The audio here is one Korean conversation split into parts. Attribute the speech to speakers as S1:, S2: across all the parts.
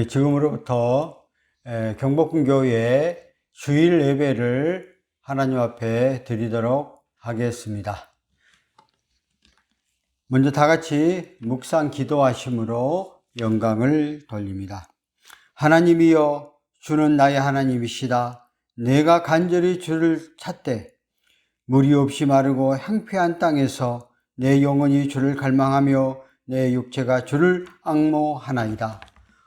S1: 지금으로부터 경복궁교회 주일 예배를 하나님 앞에 드리도록 하겠습니다. 먼저 다 같이 묵상 기도하심으로 영광을 돌립니다. 하나님이여, 주는 나의 하나님이시다. 내가 간절히 주를 찾되 물이 없이 마르고 황폐한 땅에서 내 영혼이 주를 갈망하며 내 육체가 주를 앙모하나이다.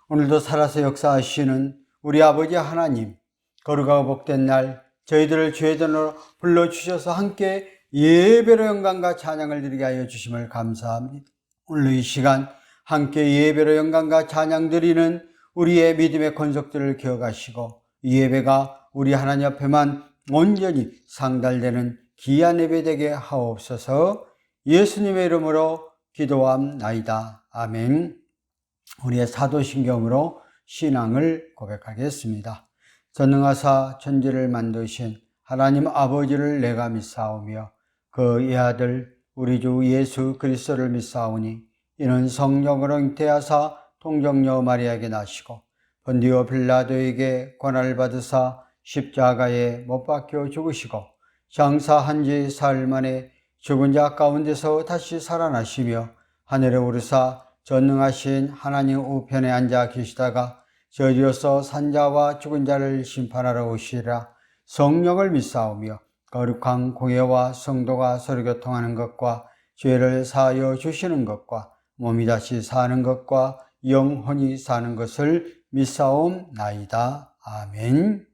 S1: 오늘도 살아서 역사하시는 우리 아버지 하나님, 거룩하고 복된 날 저희들을 주의 전으로 불러주셔서 함께 예배로 영광과 찬양을 드리게 하여 주심을 감사합니다. 오늘 이 시간 함께 예배로 영광과 찬양 드리는 우리의 믿음의 권속들을 기억하시고 이 예배가 우리 하나님 앞에만 온전히 상달되는 귀한 예배 되게 하옵소서. 예수님의 이름으로 기도함나이다. 아멘. 우리의 사도신경으로 신앙을 고백하겠습니다. 전능하사 천지를 만드신 하나님 아버지를 내가 믿사오며 그 이아들 우리 주 예수 그리스도를 믿사오니 이는 성령으로 잉태하사 동정녀 마리아에게 나시고 본디오 빌라도에게 고난을 받으사 십자가에 못 박혀 죽으시고 장사한 지 사흘 만에 죽은 자 가운데서 다시 살아나시며 하늘에 오르사 전능하신 하나님 우편에 앉아 계시다가 저리로서 산자와 죽은 자를 심판하러 오시리라. 성령을 믿사오며 거룩한 공예와 성도가 서로 교통하는 것과 죄를 사하여 주시는 것과 몸이 다시 사는 것과 영원히 사는 것을 믿사옵나이다. 아멘.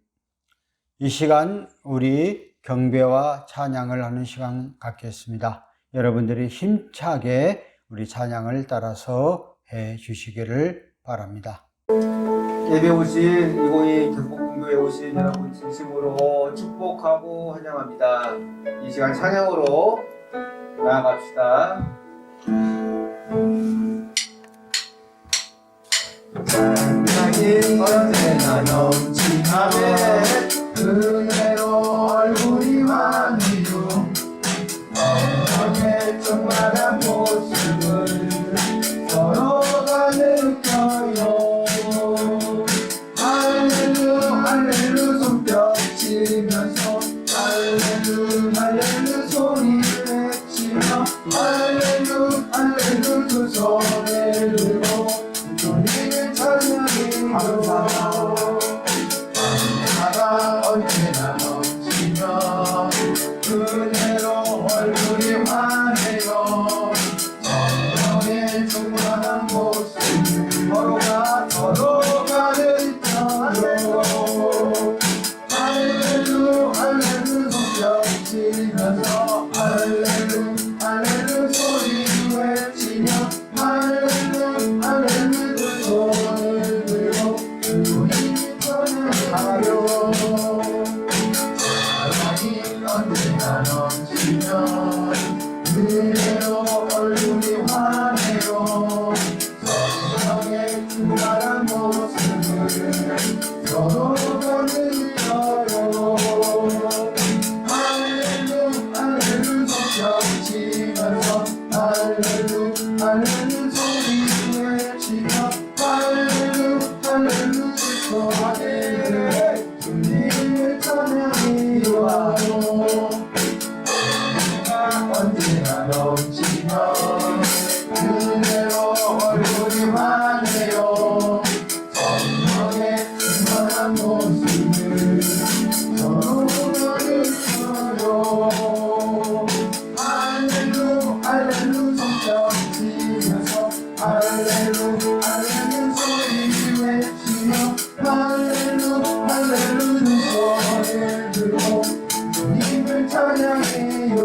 S1: 이 시간 우리 경배와 찬양을 하는 시간 갖겠습니다. 여러분들이 힘차게 우리 찬양을 따라서 해 주시기를 바랍니다.
S2: 예배 오신 2022 경복궁교회 오신 여러분 진심으로 축복하고 환영합니다. 이 시간 찬양으로 나아갑시다. 찬양이 언제나 넘치네 은혜로 얼굴이 환희로 엉망의 정말한 모습을 서로가 느껴요. 할렐루 할렐루 손뼉 치면서 할렐루 할렐루 소리 외치며 할렐루 할렐루 두 손을 들고 주님을 찬양해요. 감사가 언제나 넘치며 은혜로 얼굴이 환해요. 성령의 충만한 모습 서로가 느껴요. 할렐루 할렐루 손뼉 치면서 할렐루 할렐루 소리 외치며 할렐루 할렐루 두 손을 들고 주님 찬양하요. 사랑이 언제나 넘치며 은혜로 얼굴이 환해요. 성령의 충만한 모습을 서로가 느껴요. 할렐루 할렐루 손뼉 치면서 할렐루 할렐루 소리 외치며 할렐루 할렐루 소리 주님을 찬양해요. 언제나 넘치며 은혜로 얼굴이 환해요. 성령의 충만한 모습을 서로가 느껴요. 할렐루 할렐루 손뼉 치면서 할렐루 할렐루 소리 외치며 할렐루 할렐루 두 손을 들고 주님을 찬양해요.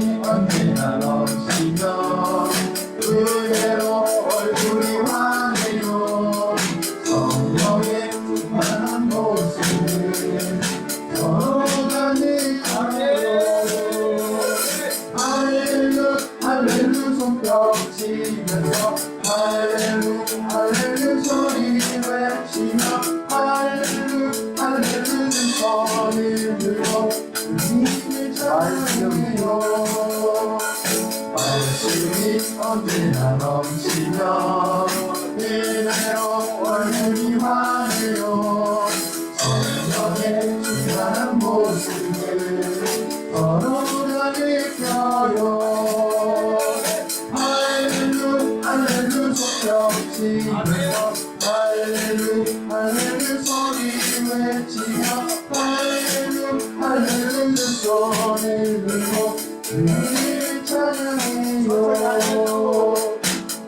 S2: 언제나 넘치며 은혜로 얼굴이 환해요. 성령의 충만한 모습을 서로가 느껴요. 할렐루 할렐루 손뼉 치면서 할렐루 할렐루 소리 외치며 할렐루 할렐루 두 손을 들고 주님을 찬양해요. 말씀이 언제나 넘치며 외치면서 할렐루 할렐루 소리 외치며 할렐루 할렐루 소리를 들고 주님을 찬양해요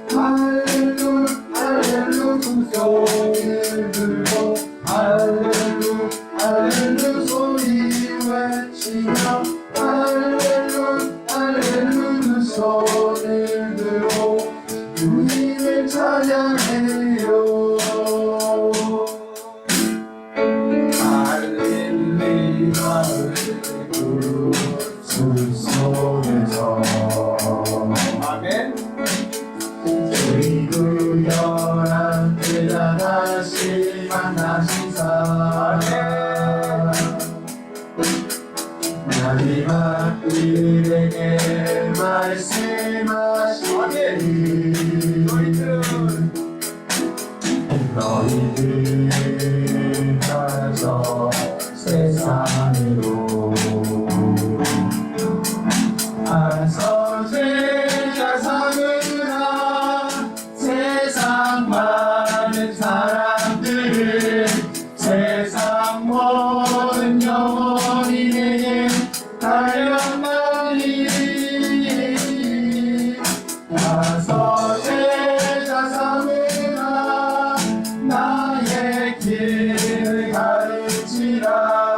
S2: 할렐루 할렐루 소리를 들고 할렐루 할렐루 소리 외치며 할렐루 할렐루 소리를 들고 주님을 찬양해요 할렐루야 할렐루 술 속에서 아멘 그리고 열한 때자 다시 만나시사 마지막 그에게 말씀하시니 너희들 가서 세상으로 가서 제자 삼으라 세상 많은 사람들을 세상 모든 영혼이 내게 달려나니 가서 제자 삼으라 나의 길을 가르치라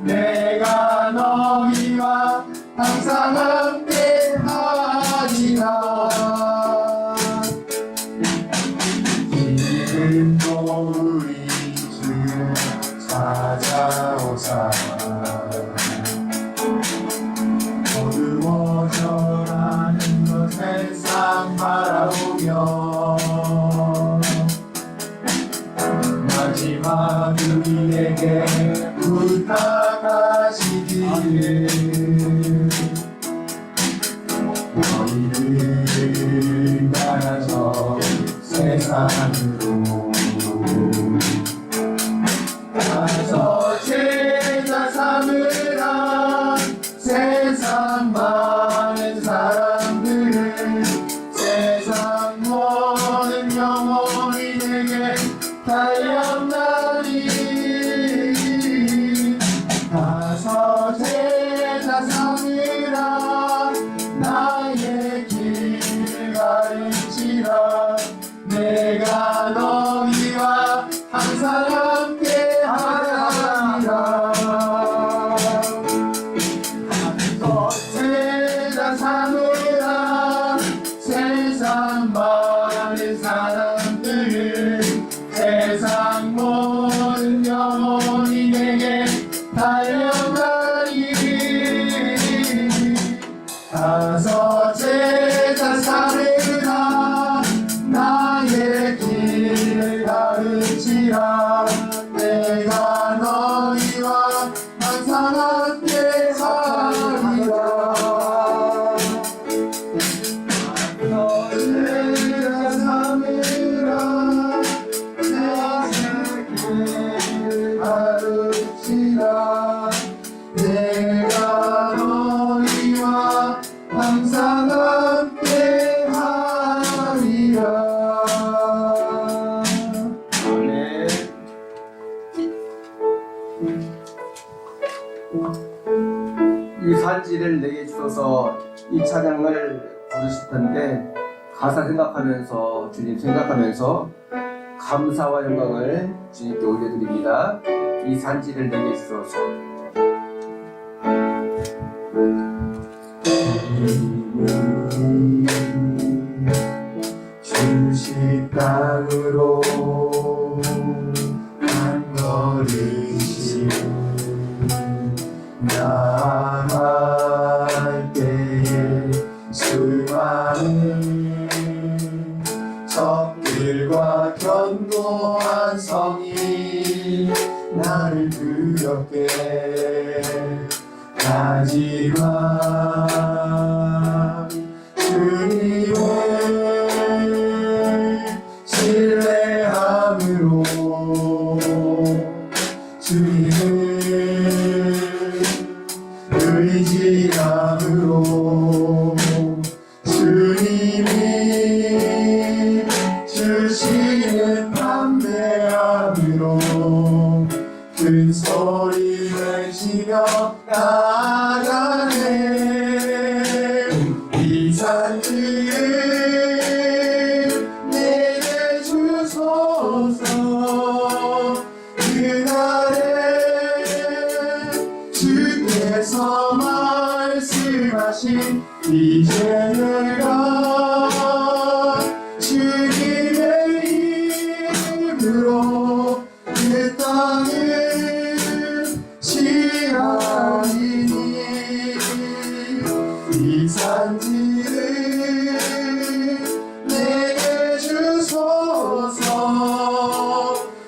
S2: 내가 너희와 항상 함께 하리라 지금도 우리 주 찾아오사 어두워져가는 것 세상 바라보며 마지막 우리에게 부탁하시기를 너희들 나가서 세상으로 가서 제자 삼으라 세상 많은 사람들을 세상 모든 영혼이 내게 달려나니 가서 제자 삼으라 나의 길을 가르치라 내가 너희와 항상 함께 하리라 가서 제자 삼으라 세상 많은 사람들을 세상 모든 영혼이 내게 달려가니 가서 제자 삼으라 나의 길을 가르치라 내가 너희와 항상 함께 하리라 제자 삼으라 나의 길을 가르치라 내가 너희와 항상 함께 하리라
S3: 이 산지를 내게 주셔서 이 찬양을 부르실 텐데 가사 생각하면서 주님 생각하면서 감사와 영광을 주님께 올려드립니다. 이 산지를 내게 주셔서
S2: 주식 땅으로 한 걸음씩 나아갈 때에 수많은 적들과 견고한 성이 나를 두렵게 하지만 주님을 신뢰함으로 주님을 의지함으로 주님이 주신 주시는 담대함으로 큰 소리 외치며 나아가네. 이 산지를 내게 주소서. 그날에 주께서 말씀하신 이제 내가 주님의 이름으로 그 땅을 취하리니. 이 산지를 내게 주소서.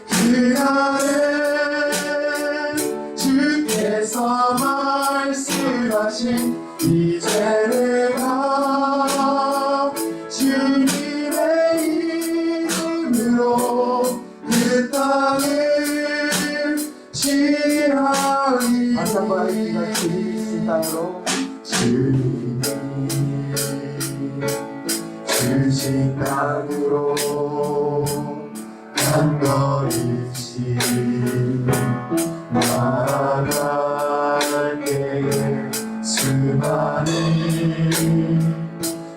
S2: 그날에 주께서 말씀하신 이제 내가 주님의 이름으로 그 땅을 취하리니.
S3: 다시 한번 하겠습니다. 주님 땅으로
S2: 주님 주신 땅으로 한 걸음씩 나아갈 때에 수많은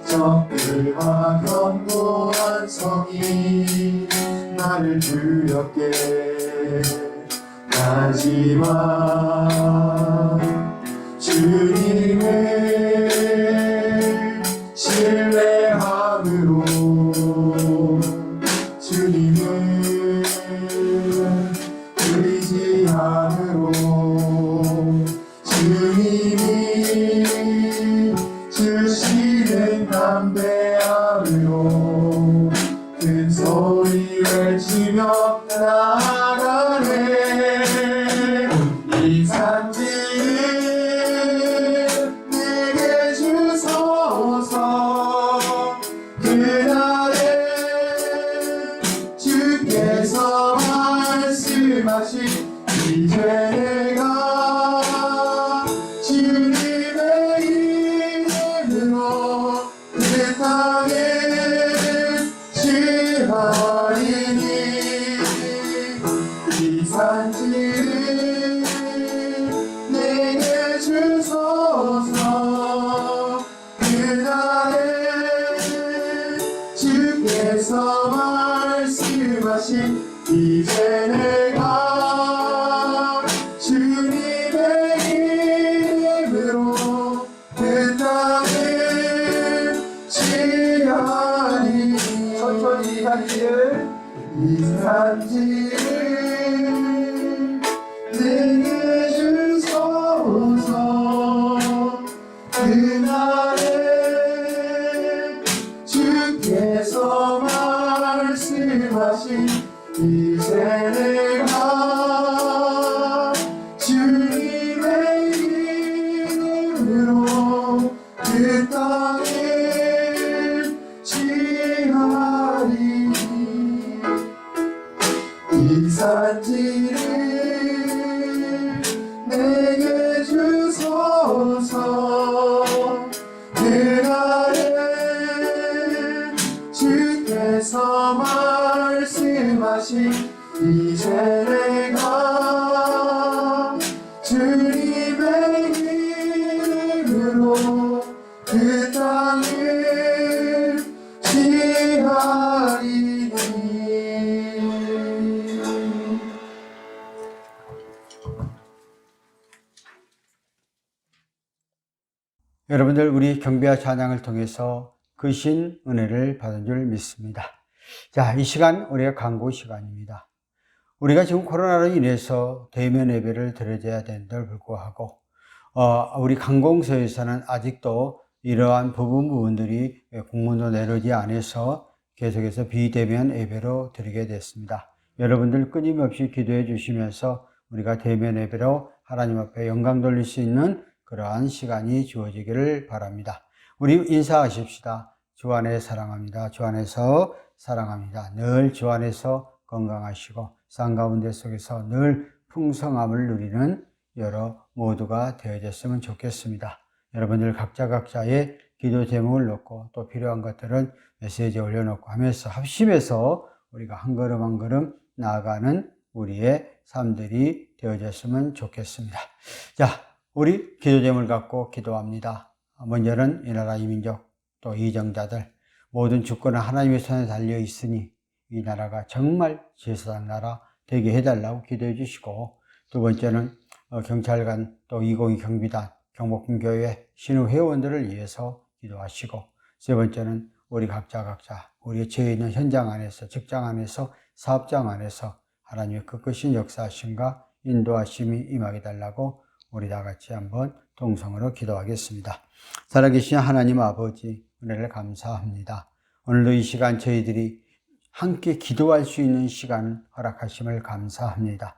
S2: 적들과 견고한 성이 나를 두렵게 하지만 주님을 신뢰함으로 주님을 의지함으로 주님이 주시는 담대함으로 큰 소리 외치며 나아가네. 이 산지를 내게 주소서. 그날에 주께서 말씀하신 이제 내가 주님의 이름으로 그 땅을 취하리니. 이 산지를 내게 주소서. 그날에 주께서 말씀하신 이제 내가 주님의 이름으로 그 땅을 취하리니.
S3: 천천히 이 산지를
S2: 이 산지를 내게 주소서. 그날에 주께서 말씀하신 이제 내가 주님의 이름으로 그 땅을 취하리니. 이 산지를 내게 주소서. 그날에 주께서 말씀하신 이제 내가 주님의 이름으로 그 땅을 취하리니.
S1: 여러분들 우리 경배와 찬양을 통해서 크신 은혜를 받은 줄 믿습니다. 자, 이 시간 우리가 간구 시간입니다. 우리가 지금 코로나로 인해서 대면 예배를 드려야 되는데 불구하고 우리 관공서에서는 아직도 이러한 부분들이 공문도 내려오지 않아서 계속해서 비대면 예배로 드리게 됐습니다. 여러분들 끊임없이 기도해 주시면서 우리가 대면 예배로 하나님 앞에 영광 돌릴 수 있는 그러한 시간이 주어지기를 바랍니다. 우리 인사하십시다. 주 안에 사랑합니다. 주 안에서 사랑합니다. 늘 주 안에서 건강하시고 산 가운데 속에서 늘 풍성함을 누리는 여러 모두가 되어졌으면 좋겠습니다. 여러분들 각자의 기도 제목을 놓고 또 필요한 것들은 메시지에 올려놓고 하면서 합심해서 우리가 한 걸음 한 걸음 나아가는 우리의 삶들이 되어졌으면 좋겠습니다. 자, 우리 기도 제목을 갖고 기도합니다. 먼저는 이 나라 이민족 또 이정자들 모든 주권은 하나님의 손에 달려 있으니 이 나라가 정말 제사장 나라 되게 해달라고 기도해 주시고, 두 번째는 경찰관 또 202 경비단 경복궁교회 신우 회원들을 위해서 기도하시고, 세 번째는 우리 각자 우리의 죄 있는 현장 안에서, 직장 안에서, 사업장 안에서 하나님의 끝끝인 역사하심과 인도하심이 임하게 달라고 우리 다 같이 한번 동성으로 기도하겠습니다. 살아계신 하나님 아버지, 은혜를 감사합니다. 오늘도 이 시간 저희들이 함께 기도할 수 있는 시간 허락하심을 감사합니다.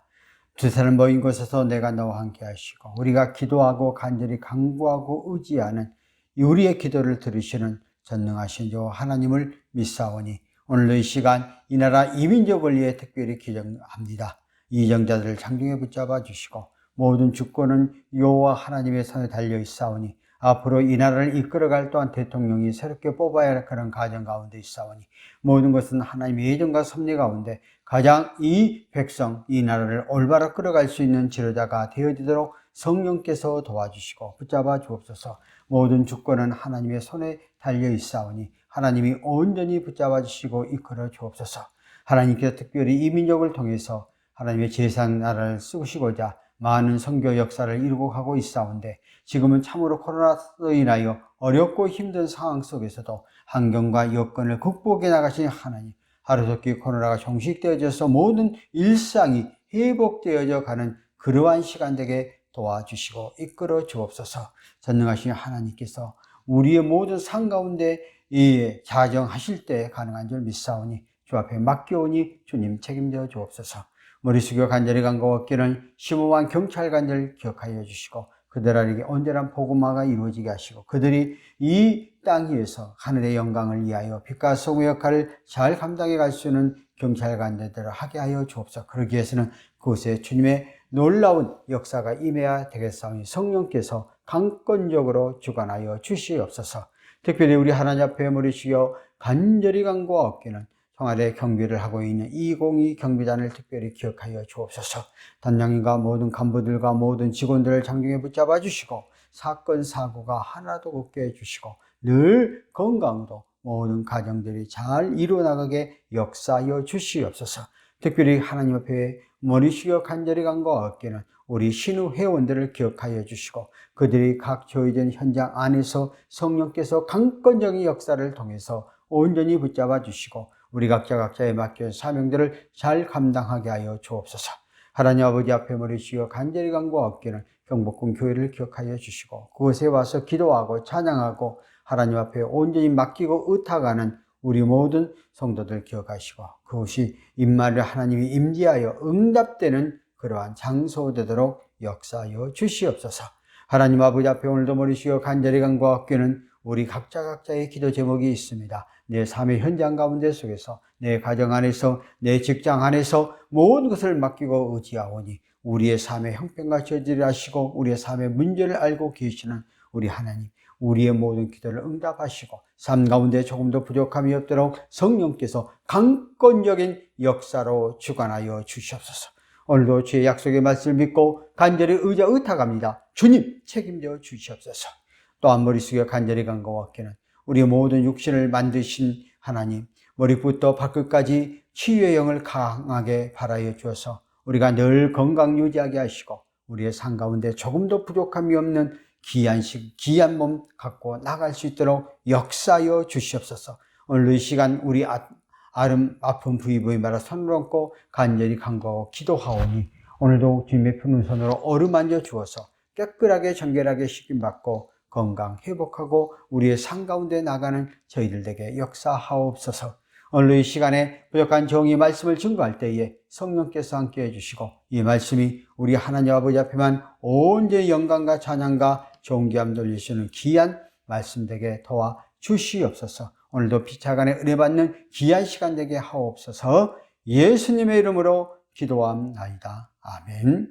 S1: 두 사람 모인 곳에서 내가 너와 함께 하시고, 우리가 기도하고 간절히 간구하고 의지하는 우리의 기도를 들으시는 전능하신 저 하나님을 믿사오니, 오늘도 이 시간 이 나라 이민족을 위해 특별히 기도합니다. 이정자들을 장중에 붙잡아 주시고, 모든 주권은 여호와 하나님의 손에 달려 있사오니, 앞으로 이 나라를 이끌어갈 또한 대통령이 새롭게 뽑아야 할 그런 가정 가운데 있사오니, 모든 것은 하나님의 예정과 섭리 가운데 가장 이 백성, 이 나라를 올바로 끌어갈 수 있는 지도자가 되어지도록 성령께서 도와주시고 붙잡아 주옵소서. 모든 주권은 하나님의 손에 달려 있사오니 하나님이 온전히 붙잡아 주시고 이끌어 주옵소서. 하나님께서 특별히 이 민족을 통해서 하나님의 제사장 나라를 쓰시고자 많은 선교 역사를 이루고 가고 있사온데, 지금은 참으로 코로나로 인하여 어렵고 힘든 상황 속에서도 환경과 여건을 극복해 나가신 하나님, 하루속히 코로나가 종식되어져서 모든 일상이 회복되어져 가는 그러한 시간 되게 도와주시고 이끌어 주옵소서. 전능하신 하나님께서 우리의 모든 삶 가운데 자정하실 때 가능한 줄 믿사오니 주 앞에 맡겨오니 주님 책임져 주옵소서. 머리 숙여 간절히 간구하기는 심오한 경찰관들 기억하여 주시고, 그들에게 온전한 복음화가 이루어지게 하시고, 그들이 이 땅 위에서 하늘의 영광을 위하여 빛과 소금의 역할을 잘 감당해 갈 수 있는 경찰관들을 하게 하여 주옵소서. 그러기 위해서는 그곳에 주님의 놀라운 역사가 임해야 되겠사오니 성령께서 강권적으로 주관하여 주시옵소서. 특별히 우리 하나님 앞에 머리 숙여 간절히 간구하옵기는 청와대 경비를 하고 있는 202 경비단을 특별히 기억하여 주옵소서. 단장님과 모든 간부들과 모든 직원들을 장중에 붙잡아 주시고, 사건 사고가 하나도 없게 해주시고, 늘 건강도 모든 가정들이 잘 이루어나가게 역사하여 주시옵소서. 특별히 하나님 앞에 머리 숙여 간절히 간구하옵기는 우리 신우 회원들을 기억하여 주시고, 그들이 각 저희된 현장 안에서 성령께서 강권적인 역사를 통해서 온전히 붙잡아 주시고, 우리 각자의 맡겨진 사명들을 잘 감당하게 하여 주옵소서. 하나님 아버지 앞에 머리 숙여 간절히 간구하옵기는 경복궁 교회를 기억하여 주시고, 그곳에 와서 기도하고 찬양하고 하나님 앞에 온전히 맡기고 의탁하는 우리 모든 성도들 기억하시고, 그것이 임마를 하나님이 임재하여 응답되는 그러한 장소 되도록 역사하여 주시옵소서. 하나님 아버지 앞에 오늘도 머리 숙여 간절히 간구하옵기는 우리 각자의 기도 제목이 있습니다. 내 삶의 현장 가운데 속에서, 내 가정 안에서, 내 직장 안에서 모든 것을 맡기고 의지하오니 우리의 삶의 형편과 저지를 하시고 우리의 삶의 문제를 알고 계시는 우리 하나님, 우리의 모든 기도를 응답하시고 삶 가운데 조금도 부족함이 없도록 성령께서 강권적인 역사로 주관하여 주시옵소서. 오늘도 주의 약속의 말씀을 믿고 간절히 의탁합니다. 주님 책임져 주시옵소서. 또한 머리 숙여 간절히 간구하옵기는 우리 모든 육신을 만드신 하나님, 머리부터 발끝까지 치유의 영을 강하게 발하여 주어서 우리가 늘 건강 유지하게 하시고 우리의 삶 가운데 조금도 부족함이 없는 귀한 몸 갖고 나갈 수 있도록 역사하여 주시옵소서. 오늘 이 시간 우리 아픈 부위마다 손을 얹고 간절히 간구하고 기도하오니 오늘도 주님의 푸른 손으로 어루만져 주어서 깨끗하게 정결하게 씻김받고 건강 회복하고 우리의 삶 가운데 나가는 저희들에게 역사하옵소서. 오늘 이 시간에 부족한 정의의 말씀을 증거할 때에 성령께서 함께 해주시고 이 말씀이 우리 하나님 아버지 앞에만 온전히 영광과 찬양과 존귀함 돌리시는 귀한 말씀 되게 도와 주시옵소서. 오늘도 피차간에 은혜 받는 귀한 시간 되게 하옵소서. 예수님의 이름으로 기도합나이다. 아멘.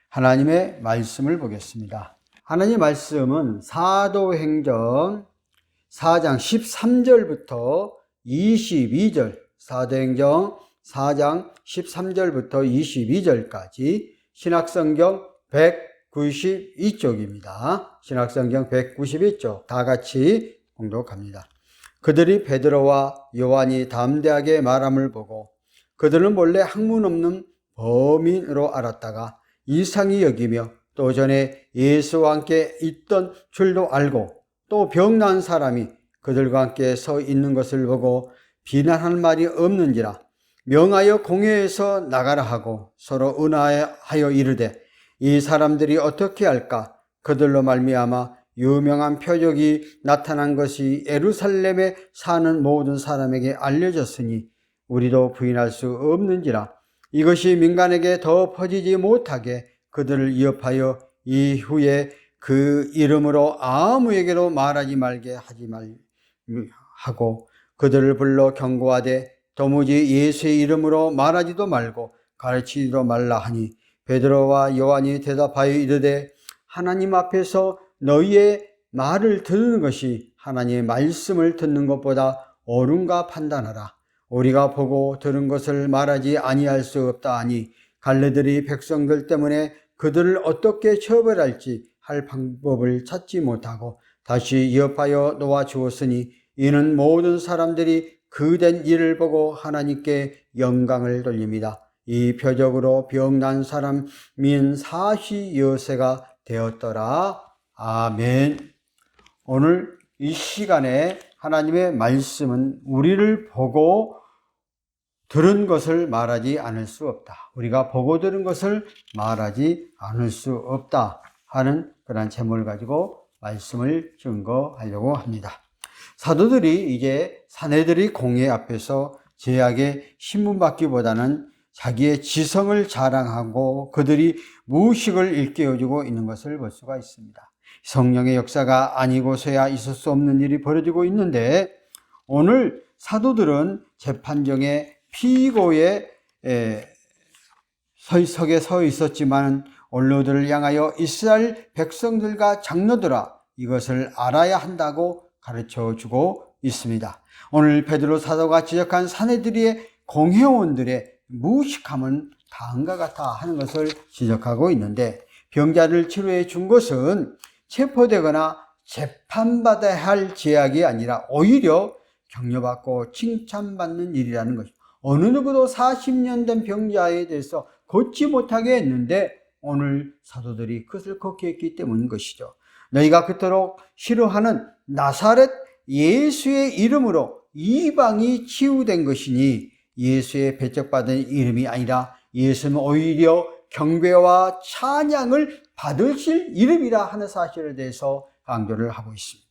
S1: 하나님의 말씀을 보겠습니다. 하나님의 말씀은 사도행전 4장 13절부터 22절, 사도행전 4장 13절부터 22절까지 신약성경 192쪽입니다. 신약성경 192쪽 다 같이 공독합니다. 그들이 베드로와 요한이 담대하게 말함을 보고 그들은 본래 학문 없는 범인으로 알았다가 이상히 여기며 또 전에 예수와 함께 있던 줄도 알고 또 병난 사람이 그들과 함께 서 있는 것을 보고 비난할 말이 없는지라 명하여 공회에서 나가라 하고 서로 은하여 이르되 이 사람들이 어떻게 할까? 그들로 말미암아 유명한 표적이 나타난 것이 예루살렘에 사는 모든 사람에게 알려졌으니 우리도 부인할 수 없는지라 이것이 민간에게 더 퍼지지 못하게 그들을 위협하여 이후에 그 이름으로 아무에게도 말하지 말게 하고 그들을 불러 경고하되 도무지 예수의 이름으로 말하지도 말고 가르치지도 말라 하니 베드로와 요한이 대답하여 이르되 하나님 앞에서 너희의 말을 듣는 것이 하나님의 말씀을 듣는 것보다 옳은가 판단하라. 우리가 보고 들은 것을 말하지 아니할 수 없다 하니 갈레들이 백성들 때문에 그들을 어떻게 처벌할지 할 방법을 찾지 못하고 다시 위협하여 놓아주었으니 이는 모든 사람들이 그된 일을 보고 하나님께 영광을 돌립니다. 이 표적으로 병난 사람인 사시 여세가 되었더라. 아멘. 오늘 이 시간에 하나님의 말씀은 우리를 보고 들은 것을 말하지 않을 수 없다. 우리가 보고 들은 것을 말하지 않을 수 없다 하는 그런 제목을 가지고 말씀을 증거하려고 합니다. 사도들이 이제 사내들의 공회 앞에서 제약에 신문받기보다는 자기의 지성을 자랑하고 그들이 무식을 일깨워주고 있는 것을 볼 수가 있습니다. 성령의 역사가 아니고서야 있을 수 없는 일이 벌어지고 있는데 오늘 사도들은 재판정에 피고의 석에 서 있었지만 원로들을 향하여 이스라엘 백성들과 장로들아 이것을 알아야 한다고 가르쳐주고 있습니다. 오늘 베드로 사도가 지적한 사내들의 공회원들의 무식함은 다음과 같아 하는 것을 지적하고 있는데 병자를 치료해 준 것은 체포되거나 재판받아야 할 제약이 아니라 오히려 격려받고 칭찬받는 일이라는 것이죠. 어느 누구도 40년 된 병자에 대해서 걷지 못하게 했는데 오늘 사도들이 그것을 걷게 했기 때문인 것이죠. 너희가 그토록 싫어하는 나사렛 예수의 이름으로 이방이 치유된 것이니 예수의 배척받은 이름이 아니라 예수는 오히려 경배와 찬양을 받으실 이름이라 하는 사실에 대해서 강조를 하고 있습니다.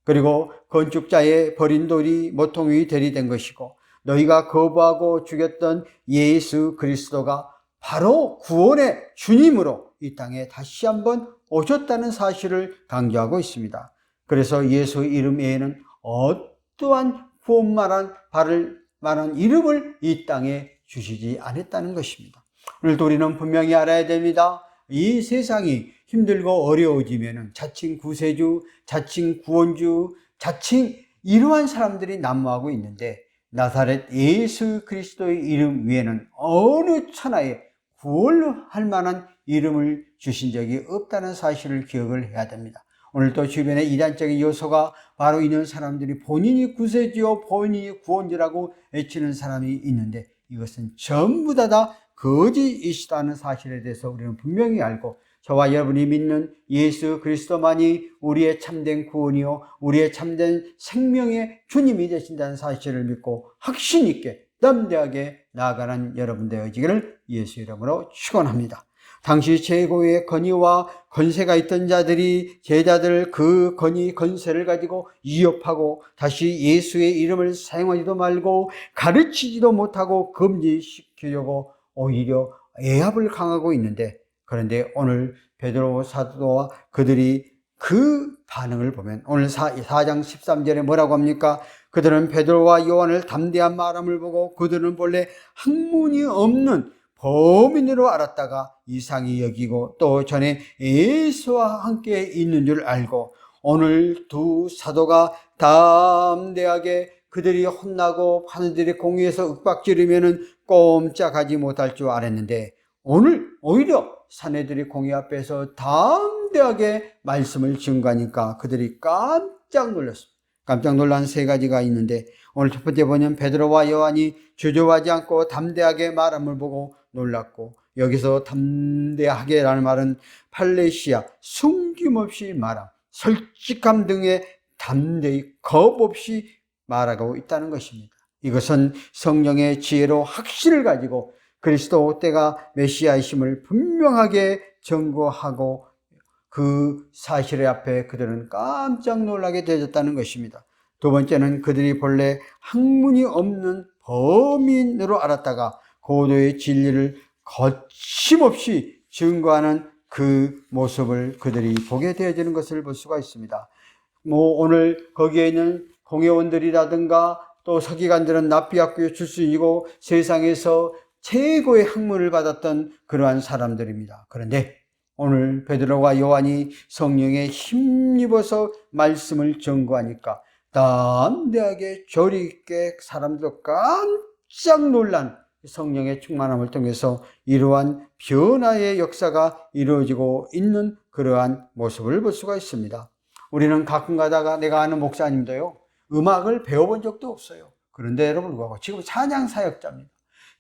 S1: 그리고 건축자의 버린 돌이 모퉁이 들이 된 것이고 너희가 거부하고 죽였던 예수 그리스도가 바로 구원의 주님으로 이 땅에 다시 한번 오셨다는 사실을 강조하고 있습니다. 그래서 예수 이름 외에는 어떠한 구원만한 바를 만한 이름을 이 땅에 주시지 않았다는 것입니다. 오늘도 우리는 분명히 알아야 됩니다. 이 세상이 힘들고 어려워지면 자칭 구세주, 자칭 구원주, 자칭 이러한 사람들이 난무하고 있는데 나사렛 예수 그리스도의 이름 위에는 어느 천하에 구원할 만한 이름을 주신 적이 없다는 사실을 기억을 해야 됩니다. 오늘도 주변에 이단적인 요소가 바로 있는 사람들이 본인이 구세주요 본인이 구원주라고 외치는 사람이 있는데 이것은 전부 다 거짓이시다는 사실에 대해서 우리는 분명히 알고 저와 여러분이 믿는 예수 그리스도만이 우리의 참된 구원이요 우리의 참된 생명의 주님이 되신다는 사실을 믿고 확신 있게 담대하게 나아가는 여러분 되어지기를 예수 이름으로 축원합니다. 당시 최고의 권위와 권세가 있던 자들이 제자들을 그 권위 권세를 가지고 위협하고 다시 예수의 이름을 사용하지도 말고 가르치지도 못하고 금지시키려고 오히려 애압을 강하고 있는데 그런데 오늘 베드로 사도와 그들이 그 반응을 보면 오늘 4장 13절에 뭐라고 합니까? 그들은 베드로와 요한을 담대한 말함을 보고 그들은 본래 학문이 없는 범인으로 알았다가 이상히 여기고 또 전에 예수와 함께 있는 줄 알고 오늘 두 사도가 담대하게 그들이 혼나고 하늘들이 공의에서 윽박지르면은 꼼짝하지 못할 줄 알았는데 오늘 오히려 사내들이 공의 앞에서 담대하게 말씀을 증거하니까 그들이 깜짝 놀랐습니다. 깜짝 놀란 세 가지가 있는데 오늘 첫 번째 보면 베드로와 요한이 주저하지 않고 담대하게 말함을 보고 놀랐고, 여기서 담대하게라는 말은 팔레시아, 숨김없이 말함, 솔직함 등의 담대히 겁 없이 말하고 있다는 것입니다. 이것은 성령의 지혜로 확신을 가지고 그리스도 때가 메시아이심을 분명하게 증거하고 그 사실 앞에 그들은 깜짝 놀라게 되어졌다는 것입니다. 두 번째는 그들이 본래 학문이 없는 범인으로 알았다가 고도의 진리를 거침없이 증거하는 그 모습을 그들이 보게 되어지는 것을 볼 수가 있습니다. 오늘 거기에 있는 공회원들이라든가 또 서기관들은 납비학교의 출신이고 세상에서 최고의 학문을 받았던 그러한 사람들입니다. 그런데 오늘 베드로와 요한이 성령에 힘입어서 말씀을 전거하니까 담대하게 조리 있게 사람도 깜짝 놀란 성령의 충만함을 통해서 이러한 변화의 역사가 이루어지고 있는 그러한 모습을 볼 수가 있습니다. 우리는 가끔 가다가 내가 아는 목사님도요, 음악을 배워본 적도 없어요. 그런데도 불구하고 지금 찬양 사역자입니다.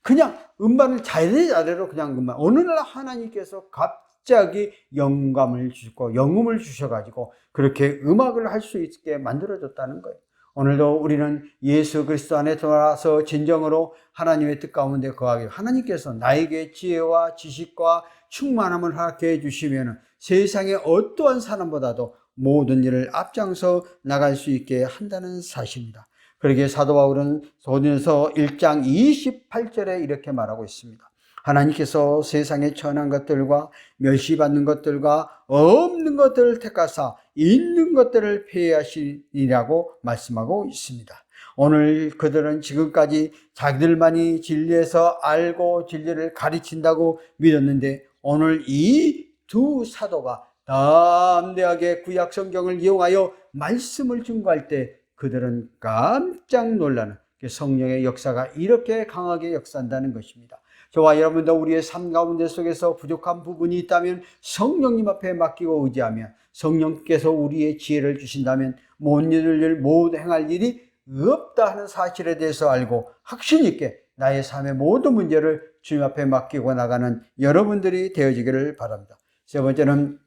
S1: 그냥 음반을 자레자레로 그냥 음반. 어느 날 하나님께서 갑자기 영감을 주시고 영음을 주셔가지고 그렇게 음악을 할 수 있게 만들어줬다는 거예요. 오늘도 우리는 예수 그리스도 안에 돌아서 진정으로 하나님의 뜻 가운데 거하기, 하나님께서 나에게 지혜와 지식과 충만함을 허락해 해주시면 세상의 어떠한 사람보다도 모든 일을 앞장서 나갈 수 있게 한다는 사실입니다. 그러기에 사도 바울은 고린도서 1장 28절에 이렇게 말하고 있습니다. 하나님께서 세상의 천한 것들과 멸시받는 것들과 없는 것들을 택하사 있는 것들을 폐하시리라고 말씀하고 있습니다. 오늘 그들은 지금까지 자기들만이 진리에서 알고 진리를 가르친다고 믿었는데 오늘 이 두 사도가 담대하게 구약 성경을 이용하여 말씀을 증거할 때 그들은 깜짝 놀라는 성령의 역사가 이렇게 강하게 역사한다는 것입니다. 저와 여러분도 우리의 삶 가운데 속에서 부족한 부분이 있다면 성령님 앞에 맡기고 의지하면 성령께서 우리의 지혜를 주신다면 못 이룰 일, 못 행할 일이 없다 하는 사실에 대해서 알고 확신 있게 나의 삶의 모든 문제를 주님 앞에 맡기고 나가는 여러분들이 되어지기를 바랍니다. 세 번째는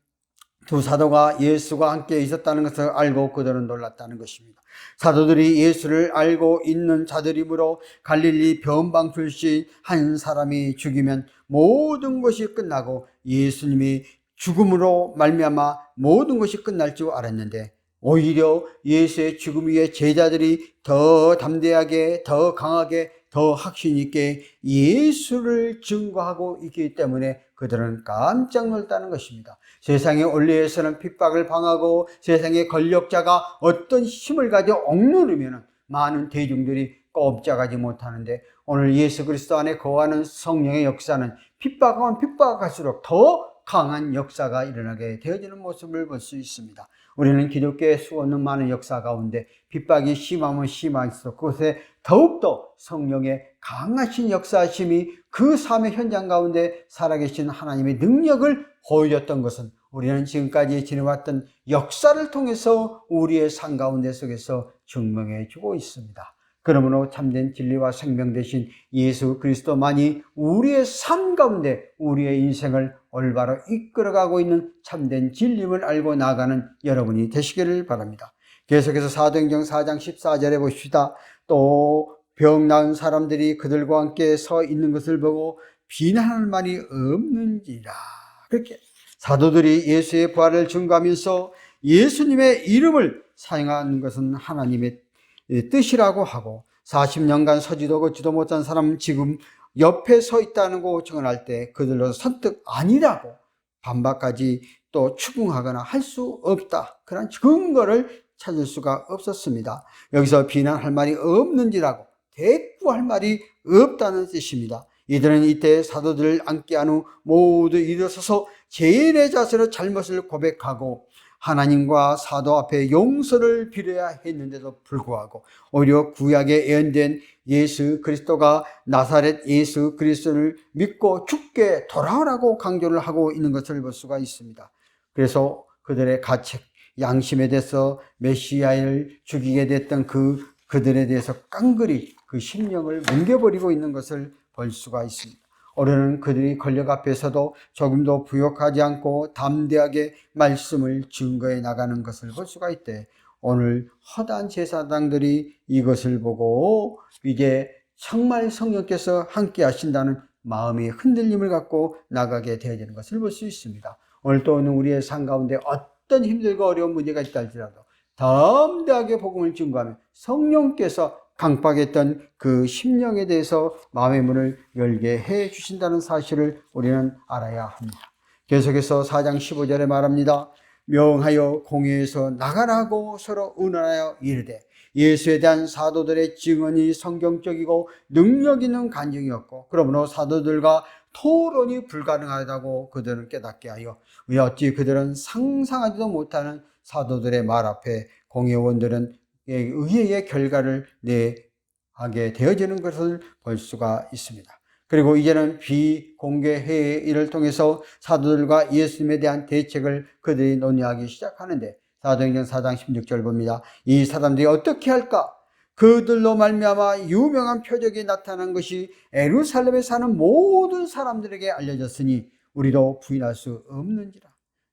S1: 두 사도가 예수가 함께 있었다는 것을 알고 그들은 놀랐다는 것입니다. 사도들이 예수를 알고 있는 자들이므로 갈릴리 변방 출신 한 사람이 죽이면 모든 것이 끝나고 예수님이 죽음으로 말미암아 모든 것이 끝날 줄 알았는데 오히려 예수의 죽음 위에 제자들이 더 담대하게, 더 강하게, 더 확신 있게 예수를 증거하고 있기 때문에 그들은 깜짝 놀랐다는 것입니다. 세상의 원리에서는 핍박을 방하고 세상의 권력자가 어떤 힘을 가져 억누르면 많은 대중들이 꼼짝하지 못하는데 오늘 예수 그리스도 안에 거하는 성령의 역사는 핍박하면 핍박할수록 더 강한 역사가 일어나게 되어지는 모습을 볼 수 있습니다. 우리는 기독교의 수없는 많은 역사 가운데 핍박이 심하면 심할수록 그것에 더욱더 성령의 강하신 역사심이 그 삶의 현장 가운데 살아계신 하나님의 능력을 보여줬던 것은 우리는 지금까지 지내왔던 역사를 통해서 우리의 삶 가운데 속에서 증명해 주고 있습니다. 그러므로 참된 진리와 생명 되신 예수 그리스도만이 우리의 삶 가운데 우리의 인생을 올바로 이끌어가고 있는 참된 진리를 알고 나가는 여러분이 되시기를 바랍니다. 계속해서 사도행전 4장 14절에 보십시다. 또 병 나은 사람들이 그들과 함께 서 있는 것을 보고 비난할 말이 없는지라. 그렇게 사도들이 예수의 부활을 증거하면서 예수님의 이름을 사용하는 것은 하나님의 뜻이라고 하고 40년간 서지도 걷지도 못한 사람은 지금 옆에 서 있다는 거 증언할 때 그들로 선뜻 아니라고 반박까지 또 추궁하거나 할 수 없다. 그런 근거를 찾을 수가 없었습니다. 여기서 비난할 말이 없는지라고 대꾸할 말이 없다는 뜻입니다. 이들은 이때 사도들을 앉게 한 후 모두 일어서서 죄인의 자세로 잘못을 고백하고 하나님과 사도 앞에 용서를 빌어야 했는데도 불구하고 오히려 구약에 예언된 예수 그리스도가 나사렛 예수 그리스도를 믿고 죽게 돌아오라고 강조를 하고 있는 것을 볼 수가 있습니다. 그래서 그들의 가책, 양심에 대해서 메시아를 죽이게 됐던 그들에 대해서 깡그리 그 심령을 뭉개버리고 있는 것을 볼 수가 있습니다. 어른은 그들이 권력 앞에서도 조금도 부욕하지 않고 담대하게 말씀을 증거해 나가는 것을 볼 수가 있대. 오늘 허다한 제사장들이 이것을 보고 이제 정말 성령께서 함께 하신다는 마음의 흔들림을 갖고 나가게 되어지는 것을 볼 수 있습니다. 오늘 또 우리의 삶 가운데 어떤 힘들고 어려운 문제가 있다 할지라도 담대하게 복음을 증거하며 성령께서 강박했던 그 심령에 대해서 마음의 문을 열게 해 주신다는 사실을 우리는 알아야 합니다. 계속해서 4장 15절에 말합니다. 명하여 공회에서 나가라고 서로 의논하여 이르되 예수에 대한 사도들의 증언이 성경적이고 능력 있는 간증이었고 그러므로 사도들과 토론이 불가능하다고 그들은 깨닫게 하여 어찌 그들은 상상하지도 못하는 사도들의 말 앞에 공회원들은 의회의 결과를 내하게 되어지는 것을 볼 수가 있습니다. 그리고 이제는 비공개 회의를 통해서 사도들과 예수님에 대한 대책을 그들이 논의하기 시작하는데 사도행전 4장 16절 봅니다. 이 사람들이 어떻게 할까? 그들로 말미암아 유명한 표적이 나타난 것이 예루살렘에 사는 모든 사람들에게 알려졌으니 우리도 부인할 수 없는지라.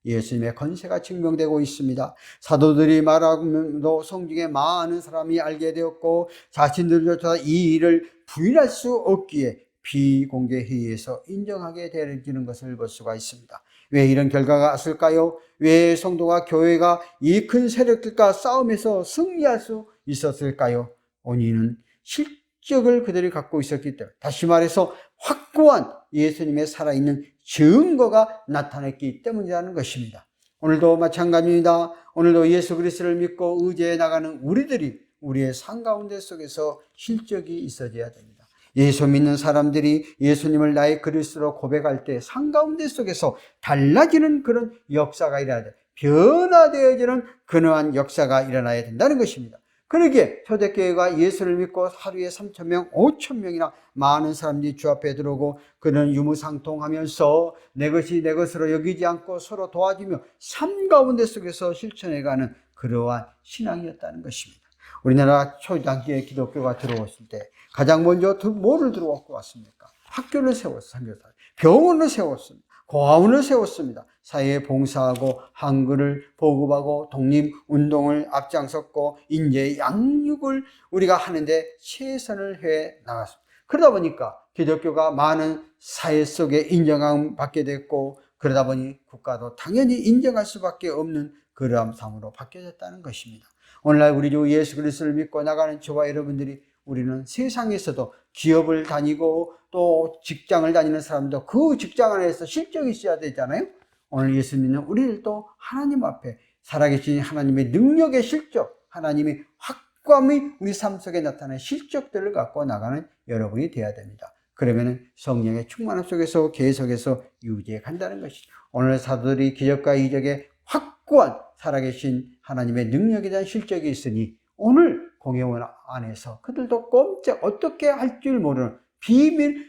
S1: 예수님의 권세가 증명되고 있습니다. 사도들이 말하면도 성중에 많은 사람이 알게 되었고 자신들조차 이 일을 부인할 수 없기에 비공개 회의에서 인정하게 되어지는 것을 볼 수가 있습니다. 왜 이런 결과가 왔을까요? 왜 성도가 교회가 이 큰 세력들과 싸움에서 승리할 수 있었을까요? 원인은 실적을 그들이 갖고 있었기 때문에, 다시 말해서 확고한 예수님의 살아있는 증거가 나타났기 때문이라는 것입니다. 오늘도 마찬가지입니다. 오늘도 예수 그리스도를 믿고 의지해 나가는 우리들이 우리의 삶 가운데 속에서 실적이 있어져야 됩니다. 예수 믿는 사람들이 예수님을 나의 그리스도로 고백할 때 삶 가운데 속에서 달라지는 그런 역사가 일어나야 돼. 변화되어지는 그러한 역사가 일어나야 된다는 것입니다. 그러기에 초대교회가 예수를 믿고 하루에 3,000명, 5,000명이나 많은 사람들이 주 앞에 들어오고 그는 유무상통하면서 내 것이 내 것으로 여기지 않고 서로 도와주며 삶 가운데 속에서 실천해가는 그러한 신앙이었다는 것입니다. 우리나라 초단기에 기독교가 들어왔을 때 가장 먼저 뭐를 들어왔고 왔습니까? 학교를 세웠습니다. 병원을 세웠습니다. 고아원을 세웠습니다. 사회에 봉사하고 한글을 보급하고 독립운동을 앞장섰고 인재 양육을 우리가 하는데 최선을 해 나갔습니다. 그러다 보니까 기독교가 많은 사회 속에 인정함 받게 됐고 그러다 보니 국가도 당연히 인정할 수밖에 없는 그러한 삶으로 바뀌어졌다는 것입니다. 오늘날 우리 주 예수 그리스도를 믿고 나가는 저와 여러분들이 우리는 세상에서도 기업을 다니고 또 직장을 다니는 사람도 그 직장 안에서 실적이 있어야 되잖아요. 오늘 예수 믿는 우리들도 하나님 앞에 살아계신 하나님의 능력의 실적, 하나님의 확고함이 우리 삶 속에 나타나는 실적들을 갖고 나가는 여러분이 되어야 됩니다. 그러면 성령의 충만함 속에서 계속해서 유지해 간다는 것이죠. 오늘 사도들이 기적과 이적에 확고한 살아계신 하나님의 능력에 대한 실적이 있으니 오늘 공회원 안에서 그들도 꼼짝 어떻게 할 줄 모르는 비밀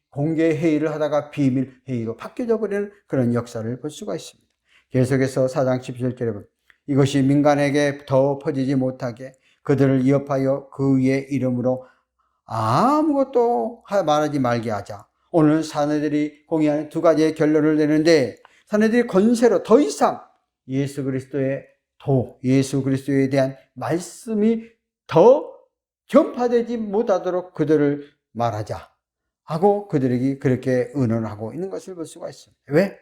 S1: 공개 회의를 하다가 비밀 회의로 바뀌어져 버리는 그런 역사를 볼 수가 있습니다. 계속해서 4장 17절에 보면 이것이 민간에게 더 퍼지지 못하게 그들을 위협하여 그 위의 이름으로 아무것도 말하지 말게 하자. 오늘 사내들이 공의하는 두 가지의 결론을 내는데 사내들이 권세로 더 이상 예수 그리스도의 예수 그리스도에 대한 말씀이 더 전파되지 못하도록 그들을 말하자 하고 그들에게 그렇게 의논하고 있는 것을 볼 수가 있습니다. 왜?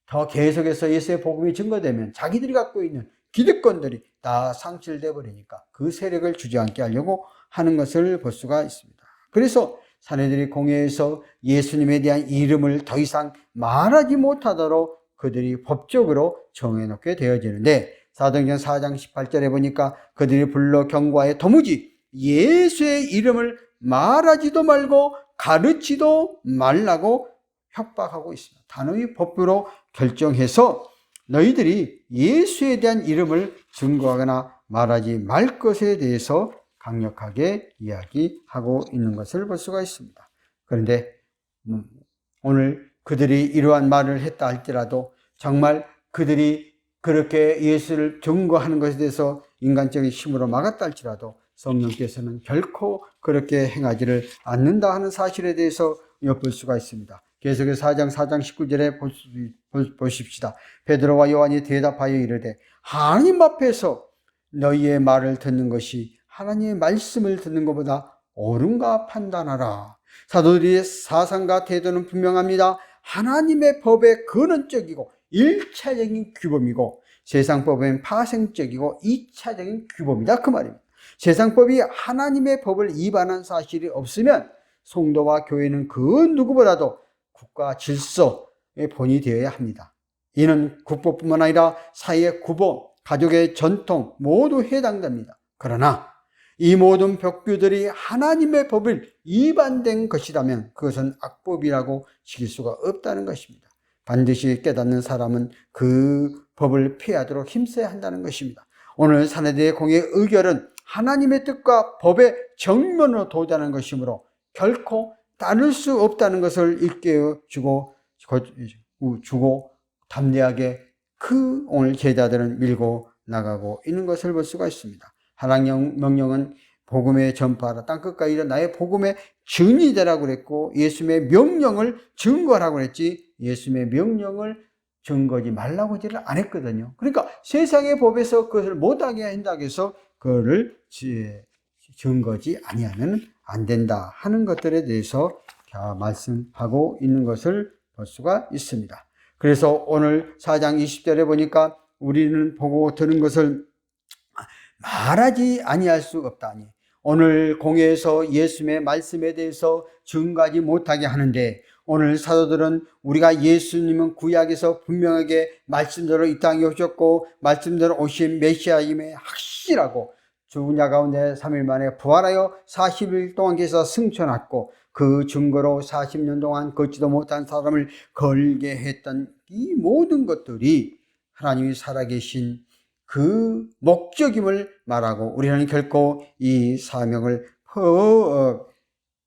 S1: 더 계속해서 예수의 복음이 증거되면 자기들이 갖고 있는 기득권들이 다 상실돼 버리니까 그 세력을 주저앉게 하려고 하는 것을 볼 수가 있습니다. 그래서 사내들이 공회에서 예수님에 대한 이름을 더 이상 말하지 못하도록 그들이 법적으로 정해놓게 되어지는데 사도행전 4장 18절에 보니까 그들이 불러 경고하여 도무지 예수의 이름을 말하지도 말고 가르치도 말라고 협박하고 있습니다. 단호히 법으로 결정해서 너희들이 예수에 대한 이름을 증거하거나 말하지 말 것에 대해서 강력하게 이야기하고 있는 것을 볼 수가 있습니다. 그런데 오늘 그들이 이러한 말을 했다 할지라도 정말 그들이 그렇게 예수를 증거하는 것에 대해서 인간적인 힘으로 막았다 할지라도 성령께서는 결코 그렇게 행하지를 않는다 하는 사실에 대해서 엿볼 수가 있습니다. 계속해서 4장 19절에 보십시다. 베드로와 요한이 대답하여 이르되 하나님 앞에서 너희의 말을 듣는 것이 하나님의 말씀을 듣는 것보다 옳은가 판단하라. 사도들의 사상과 태도는 분명합니다. 하나님의 법의 근원적이고 1차적인 규범이고 세상법은 파생적이고 2차적인 규범이다 그 말입니다. 세상법이 하나님의 법을 위반한 사실이 없으면 성도와 교회는 그 누구보다도 국가 질서의 본이 되어야 합니다. 이는 국법뿐만 아니라 사회의 구보, 가족의 전통 모두 해당됩니다. 그러나 이 모든 법규들이 하나님의 법을 위반된 것이라면 그것은 악법이라고 지킬 수가 없다는 것입니다. 반드시 깨닫는 사람은 그 법을 피하도록 힘써야 한다는 것입니다. 오늘 사내들의 공의 의결은 하나님의 뜻과 법의 정면으로 도달하는 것이므로 결코 따를 수 없다는 것을 일깨워 주고 담대하게 그 오늘 제자들은 밀고 나가고 있는 것을 볼 수가 있습니다. 하나님 명령은 복음의 전파하라. 땅끝까지 이른 나의 복음의 증인이 되라고 그랬고 예수님의 명령을 증거하라고 그랬지 예수님의 명령을 증거하지 말라고 하지를 안 했거든요. 그러니까 세상의 법에서 그것을 못하게 한다고 해서 그거를 증거하지 아니하면 안 된다 하는 것들에 대해서 말씀하고 있는 것을 볼 수가 있습니다. 그래서 오늘 4장 20절에 보니까 우리는 보고 들은 것을 말하지 아니할 수 없다니 오늘 공회에서 예수님의 말씀에 대해서 증거하지 못하게 하는데 오늘 사도들은 우리가 예수님은 구약에서 분명하게 말씀대로 이 땅에 오셨고 말씀대로 오신 메시아임에 확실하고 죽은 자 가운데 3일 만에 부활하여 40일 동안 계서 승천했고 그 증거로 40년 동안 걷지도 못한 사람을 걸게 했던 이 모든 것들이 하나님이 살아계신 그 목적임을 말하고 우리는 결코 이 사명을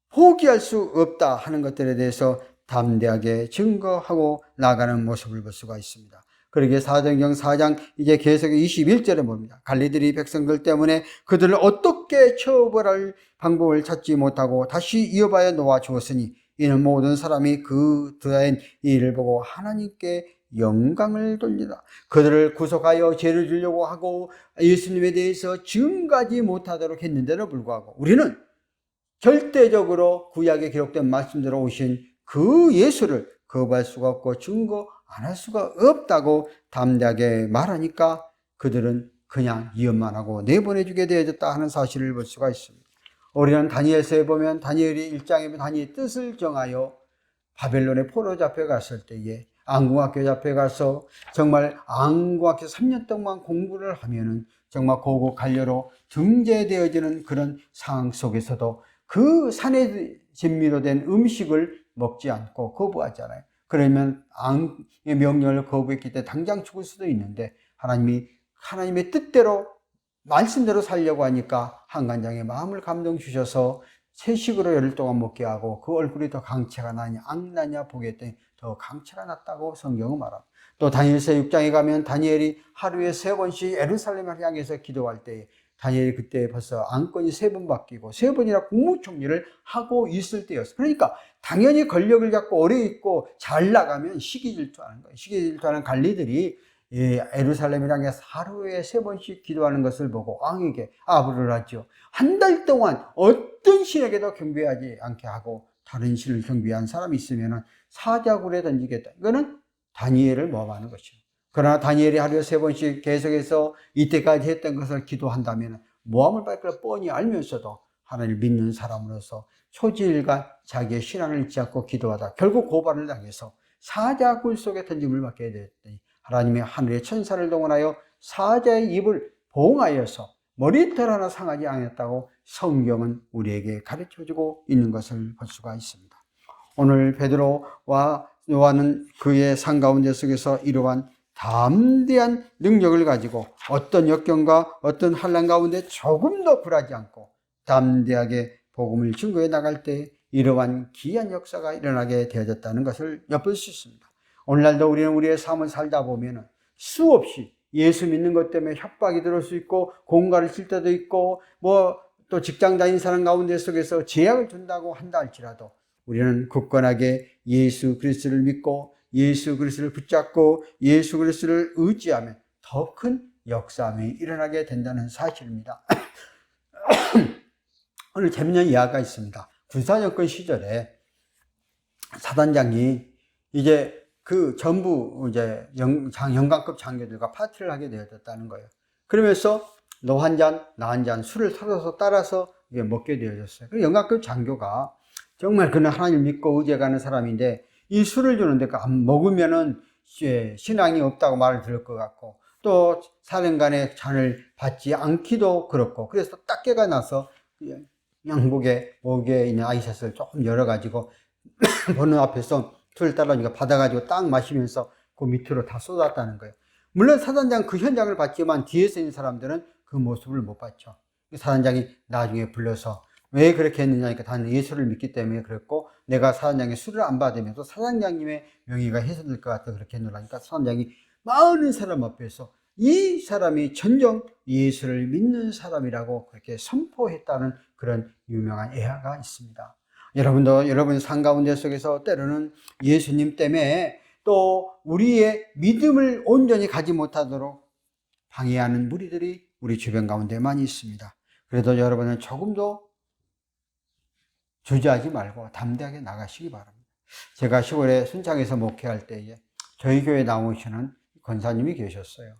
S1: 포기할 수 없다 하는 것들에 대해서 담대하게 증거하고 나가는 모습을 볼 수가 있습니다. 그러기에 사도행전 4장 이제 계속 21절에 봅니다. 갈리들이 백성들 때문에 그들을 어떻게 처벌할 방법을 찾지 못하고 다시 이어봐야 놓아 주었으니 이는 모든 사람이 그 드러낸 일을 보고 하나님께 영광을 돌리라. 그들을 구속하여 죄를 주려고 하고 예수님에 대해서 증거하지 못하도록 했는데도 불구하고 우리는 절대적으로 구약에 기록된 말씀대로 오신 그 예수를 거부할 수가 없고 증거 안 할 수가 없다고 담대하게 말하니까 그들은 그냥 이언만 하고 내보내주게 되어졌다 하는 사실을 볼 수가 있습니다. 우리는 다니엘서에 보면 다니엘이 1장에 다니엘의 뜻을 정하여 바벨론에 포로 잡혀갔을 때에 앙궁학교 잡혀가서 정말 앙궁학교 3년 동안 공부를 하면은 정말 고고 간료로 등재되어지는 그런 상황 속에서도 그 산에 진미로 된 음식을 먹지 않고 거부하잖아요. 그러면 앙의 명령을 거부했기 때문에 당장 죽을 수도 있는데 하나님의 뜻대로 말씀대로 살려고 하니까 한간장의 마음을 감동 주셔서 채식으로 열흘 동안 먹게 하고 그 얼굴이 더 강체가 나냐 악나냐 보게 했더니 더 강체가 났다고 성경은 말합니다. 또 다니엘서 6장에 가면 다니엘이 하루에 3번씩 예루살렘을 향해서 기도할 때 다니엘이 그때 벌써 안건이 3번 바뀌고 3번이나 국무총리를 하고 있을 때였어요. 그러니까 당연히 권력을 잡고 오래 있고 잘 나가면 시기질투하는 거예요. 시기질투하는 관리들이 예루살렘을 향해서 하루에 3번씩 기도하는 것을 보고 왕에게 아부를 하죠. 한 달 동안 어떤 신에게도 경배하지 않게 하고 다른 신을 경배한 사람이 있으면 사자굴에 던지겠다. 이거는 다니엘을 모함하는 것이죠. 그러나 다니엘이 하루에 3번씩 계속해서 이때까지 했던 것을 기도한다면 모함을 받을 걸 뻔히 알면서도 하나님을 믿는 사람으로서 초지일간 자기의 신앙을 잊지 않고 기도하다 결국 고발을 당해서 사자굴 속에 던짐을 받게 되었더니 하나님의 하늘의 천사를 동원하여 사자의 입을 봉하여서 머리털 하나 상하지 않았다고 성경은 우리에게 가르쳐주고 있는 것을 볼 수가 있습니다. 오늘 베드로와 요한은 그의 삶 가운데 속에서 이러한 담대한 능력을 가지고 어떤 역경과 어떤 환난 가운데 조금도 굴하지 않고 담대하게 복음을 증거해 나갈 때 이러한 귀한 역사가 일어나게 되어졌다는 것을 엿볼 수 있습니다. 오늘날도 우리는 우리의 삶을 살다 보면 수없이 예수 믿는 것 때문에 협박이 들을 수 있고 공갈을 칠 때도 있고 또 직장 다니는 사람 가운데 속에서 제약을 준다고 한다 할지라도 우리는 굳건하게 예수 그리스도를 믿고 예수 그리스도를 붙잡고 예수 그리스도를 의지하면 더 큰 역사함이 일어나게 된다는 사실입니다. 오늘 재밌는 이야기가 있습니다. 군사정권 시절에 사단장이 이제 그 전부 이제 영관급 장교들과 파티를 하게 되어졌다는 거예요. 그러면서 너 한 잔, 나 한 잔 술을 서로 따라서 먹게 되어졌어요. 그 영관급 장교가 정말 그는 하나님을 믿고 의지해가는 사람인데 이 술을 주는데 안 먹으면은 신앙이 없다고 말을 들을 것 같고 또 사령관의 잔을 받지 않기도 그렇고 그래서 딱 깨가 나서 양복에 목에 있는 아이샷을 조금 열어가지고 보는 앞에서 술을 따라주니까 받아가지고 딱 마시면서 그 밑으로 다 쏟았다는 거예요. 물론 사단장 그 현장을 봤지만 뒤에서 있는 사람들은 그 모습을 못 봤죠. 사단장이 나중에 불러서 왜 그렇게 했느냐니까 나는 예수를 믿기 때문에 그랬고 내가 사단장의 술을 안 받으면서 사단장님의 명예가 훼손될 것 같아 그렇게 했느라니까 사단장이 많은 사람 앞에서 이 사람이 전정 예수를 믿는 사람이라고 그렇게 선포했다는 그런 유명한 예화가 있습니다. 여러분도 여러분 삶 가운데 속에서 때로는 예수님 때문에 또 우리의 믿음을 온전히 가지 못하도록 방해하는 무리들이 우리 주변 가운데 많이 있습니다. 그래도 여러분은 조금도 주저하지 말고 담대하게 나가시기 바랍니다. 제가 시골에 순창에서 목회할 때에 저희 교회에 나오시는 권사님이 계셨어요.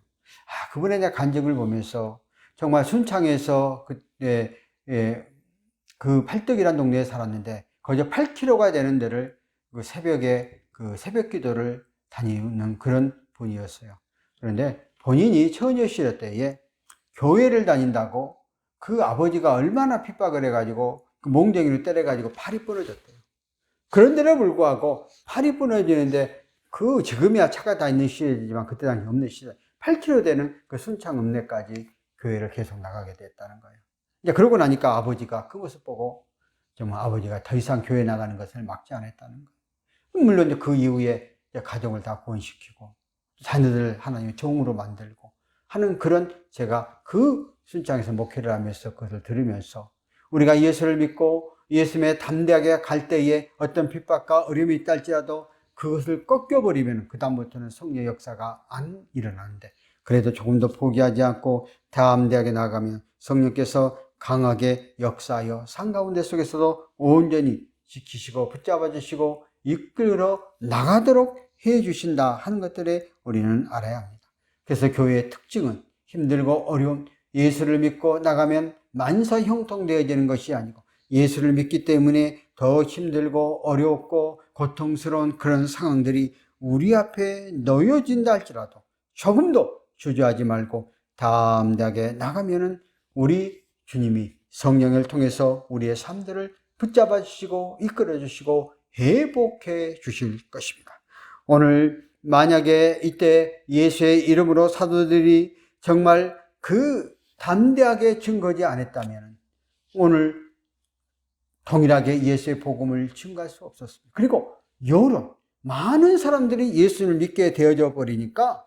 S1: 그분의 간증을 보면서 정말 순창에서 그때 그 팔떡이라는 동네에 살았는데 거기서 8km가 되는 데를 그 새벽에 그 새벽 기도를 다니는 그런 분이었어요. 그런데 본인이 처녀시절 때에 교회를 다닌다고 그 아버지가 얼마나 핍박을 해가지고 그 몽둥이로 때려가지고 팔이 부러졌대요. 그런데도 불구하고 팔이 부러지는데 그 지금이야 차가 다 있는 시대지만 그때 당시 없는 시대 8km 되는 그 순창 읍내까지 교회를 계속 나가게 됐다는 거예요. 이제 그러고 나니까 아버지가 그 모습 보고 정말 아버지가 더 이상 교회 나가는 것을 막지 않았다는 거예요. 물론 이제 그 이후에 이제 가정을 다 구원시키고 자녀들 하나님의 종으로 만들고 하는 그런 제가 그 순창에서 목회를 하면서 그것을 들으면서 우리가 예수를 믿고 예수님에 담대하게 갈 때에 어떤 핍박과 어려움이 있다 할지라도 그것을 꺾여버리면 그다음부터는 성령의 역사가 안 일어나는데 그래도 조금 더 포기하지 않고 담대하게 나가면 성령께서 강하게 역사하여 삶 가운데 속에서도 온전히 지키시고 붙잡아 주시고 이끌어 나가도록 해 주신다 하는 것들에 우리는 알아야 합니다. 그래서 교회의 특징은 힘들고 어려움, 예수를 믿고 나가면 만사 형통되어지는 것이 아니고 예수를 믿기 때문에 더 힘들고 어렵고 고통스러운 그런 상황들이 우리 앞에 놓여진다 할지라도 조금도 주저하지 말고 담대하게 나가면은 우리 주님이 성령을 통해서 우리의 삶들을 붙잡아 주시고 이끌어 주시고 회복해 주실 것입니다. 오늘 만약에 이때 예수의 이름으로 사도들이 정말 그 담대하게 증거하지 않았다면 오늘 동일하게 예수의 복음을 증거할 수 없었습니다. 그리고 여러 많은 사람들이 예수를 믿게 되어져 버리니까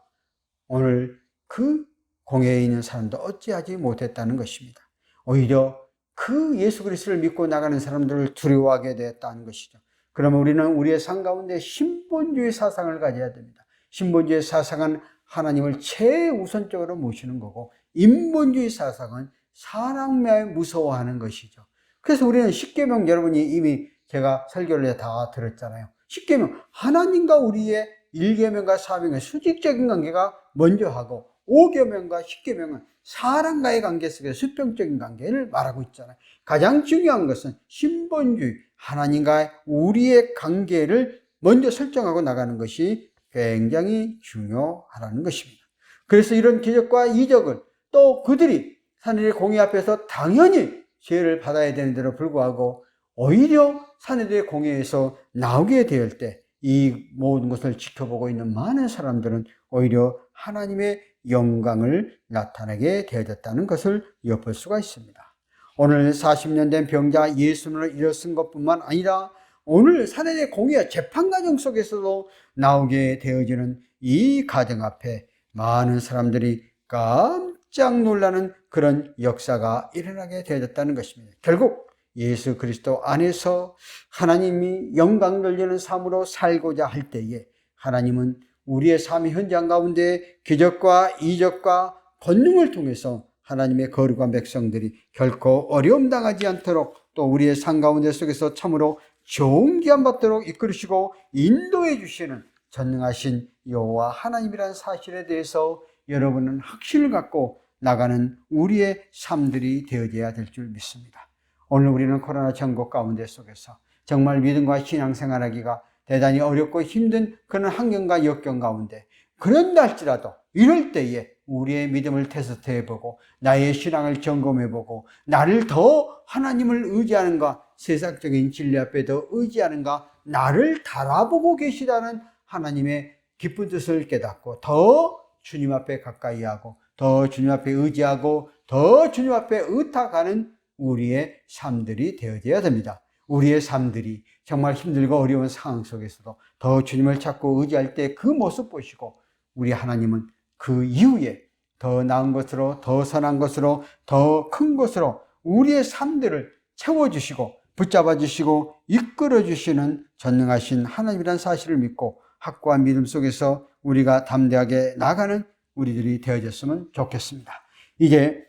S1: 오늘 그 공회에 있는 사람도 어찌하지 못했다는 것입니다. 오히려 그 예수 그리스도를 믿고 나가는 사람들을 두려워하게 되었다는 것이죠. 그러면 우리는 우리의 삶 가운데 신본주의 사상을 가져야 됩니다. 신본주의 사상은 하나님을 최우선적으로 모시는 거고 인본주의 사상은 사람을 무서워하는 것이죠. 그래서 우리는 십계명 여러분이 이미 제가 설교를 다 들었잖아요. 십계명 하나님과 우리의 1계명과 4계명의 수직적인 관계가 먼저 하고 5계명과 10계명은 사람과의 관계 속에서 수평적인 관계를 말하고 있잖아요. 가장 중요한 것은 신본주의 하나님과 우리의 관계를 먼저 설정하고 나가는 것이 굉장히 중요하다는 것입니다. 그래서 이런 기적과 이적을 또 그들이 사내들의 공의 앞에서 당연히 죄를 받아야 되는데도 불구하고 오히려 사내들의 공의에서 나오게 될 때 이 모든 것을 지켜보고 있는 많은 사람들은 오히려 하나님의 영광을 나타내게 되어졌다는 것을 엿볼 수가 있습니다. 오늘 40년 된 병자 예수님을 일어선 것뿐만 아니라 오늘 사단의 공의와 재판 과정 속에서도 나오게 되어지는 이 가정 앞에 많은 사람들이 깜짝 놀라는 그런 역사가 일어나게 되어졌다는 것입니다. 결국 예수 그리스도 안에서 하나님이 영광 돌리는 삶으로 살고자 할 때에 하나님은 우리의 삶의 현장 가운데 기적과 이적과 권능을 통해서 하나님의 거룩한 백성들이 결코 어려움 당하지 않도록 또 우리의 삶 가운데 속에서 참으로 좋은 기한 받도록 이끌으시고 인도해 주시는 전능하신 여호와 하나님이라는 사실에 대해서 여러분은 확신을 갖고 나가는 우리의 삶들이 되어져야 될 줄 믿습니다. 오늘 우리는 코로나 전국 가운데 속에서 정말 믿음과 신앙생활하기가 대단히 어렵고 힘든 그런 환경과 역경 가운데 그런다 할지라도 이럴 때에 우리의 믿음을 테스트해보고 나의 신앙을 점검해보고 나를 더 하나님을 의지하는가 세상적인 진리 앞에 더 의지하는가 나를 달아보고 계시다는 하나님의 기쁜 뜻을 깨닫고 더 주님 앞에 가까이 하고 더 주님 앞에 의지하고 더 주님 앞에 의탁하는 우리의 삶들이 되어져야 됩니다. 우리의 삶들이 정말 힘들고 어려운 상황 속에서도 더 주님을 찾고 의지할 때 그 모습 보시고 우리 하나님은 그 이후에 더 나은 것으로 더 선한 것으로 더 큰 것으로 우리의 삶들을 채워주시고 붙잡아 주시고 이끌어 주시는 전능하신 하나님이라는 사실을 믿고 확고한 믿음 속에서 우리가 담대하게 나가는 우리들이 되어졌으면 좋겠습니다. 이제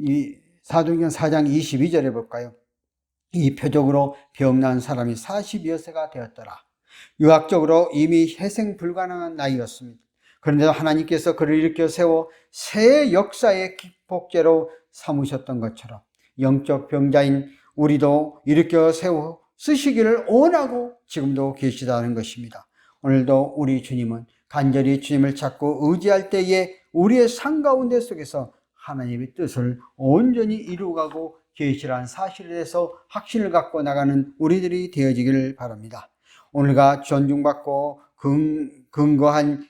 S1: 이 사도행전 4장 22절에 볼까요? 이 표적으로 병난 사람이 42여세가 되었더라. 유학적으로 이미 회생 불가능한 나이였습니다. 그런데도 하나님께서 그를 일으켜 세워 새 역사의 기폭제로 삼으셨던 것처럼 영적 병자인 우리도 일으켜 세워 쓰시기를 원하고 지금도 계시다는 것입니다. 오늘도 우리 주님은 간절히 주님을 찾고 의지할 때에 우리의 삶 가운데 속에서 하나님의 뜻을 온전히 이루어가고 계시라는 사실에 대해서 확신을 갖고 나가는 우리들이 되어지기를 바랍니다. 오늘과 존중받고 근거한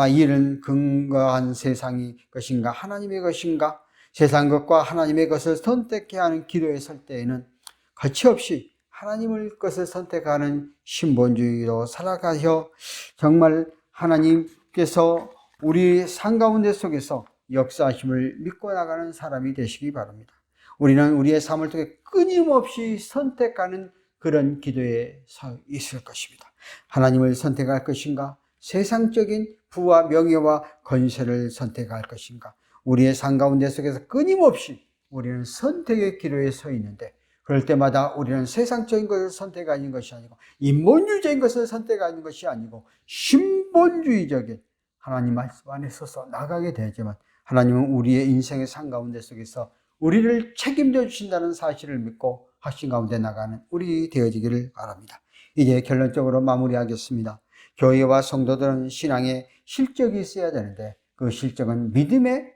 S1: 일은 근거한 세상이 것인가 하나님의 것인가 세상 것과 하나님의 것을 선택해야 하는 기도에 설 때에는 거침없이 하나님의 것을 선택하는 신본주의로 살아가서 정말 하나님께서 우리 삶 가운데 속에서 역사하심을 믿고 나가는 사람이 되시기 바랍니다. 우리는 우리의 삶을 통해 끊임없이 선택하는 그런 기도에 서 있을 것입니다. 하나님을 선택할 것인가? 세상적인 부와 명예와 건세를 선택할 것인가? 우리의 삶 가운데 속에서 끊임없이 우리는 선택의 기로에 서 있는데 그럴 때마다 우리는 세상적인 것을 선택하는 것이 아니고 인본주의적인 것을 선택하는 것이 아니고 신본주의적인 하나님 말씀 안에 서서 나가게 되지만 하나님은 우리의 인생의 삶 가운데 속에서 우리를 책임져 주신다는 사실을 믿고 확신 가운데 나가는 우리 되어지기를 바랍니다. 이제 결론적으로 마무리하겠습니다. 교회와 성도들은 신앙에 실적이 있어야 되는데 그 실적은 믿음의